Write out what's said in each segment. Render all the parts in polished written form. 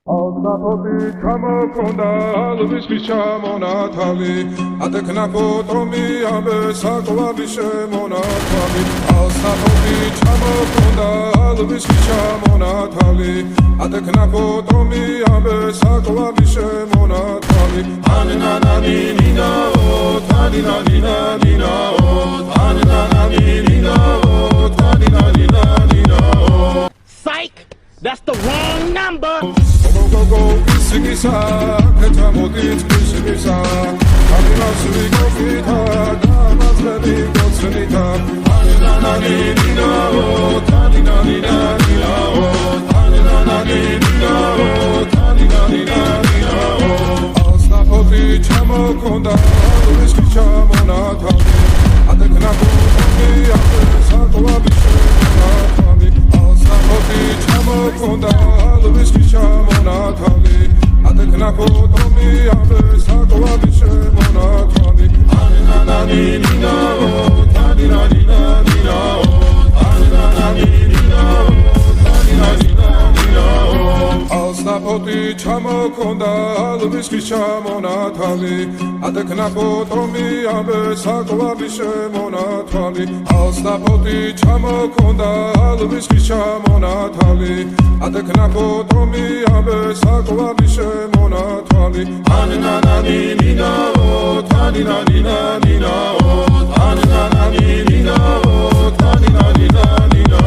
Alnapoti ჩამოქონდა ალვისთვის ჩამონათალი ატექნა ფოტომი ამბე საკვარი შემონათალი ალნაპoti ჩამოქონდა ალვისთვის ჩამონათალი ატექნა ფოტომი ამბე საკვარი შემონათალი ანანანინინაო თანინანინანინაო ანანანინინაო თანინანინანინაო Psych! That's the wrong number! Go, Sigisa, Ketamodit, Sigisa, Adinas, Vigofita, Damas, Lady, Gotsenita, Adinanina, Tadinanina, Adinanina, Tadinanina, Asnapoti, Chamokonda, Whisky Chamonata, Adeknapo, Sakwa Bishanatami, Asnapoti, Chamokonda, Whisky Chamonatami, Adekna Potomi, Abe Sakwa Bishanatami, Adinanina, Tadinanina, Adinanina, Tadinanina, Asnapoti Chamokonda, Whisky Chamonatami, Adekna Potomi, Abe Sakwa Bishanatami, Asnapoti Chamokonda, Whisky Chamonatami, Adekna Potomi, Abe Sakwa Bishanatami, Adinanina, Tadinanina, Adinanina, Tadinanina.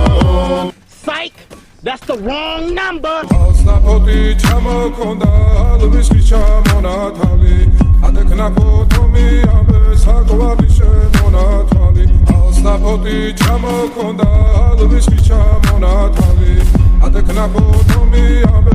Psych! That's the wrong number! Asnapoti Chamokonda, Whisky Chamonatami, Adekna Potomi, Abe Sakwa Bishanatami, Asnapoti Chamokonda, Whisky Chamonatami, Adekna Potomi, Abe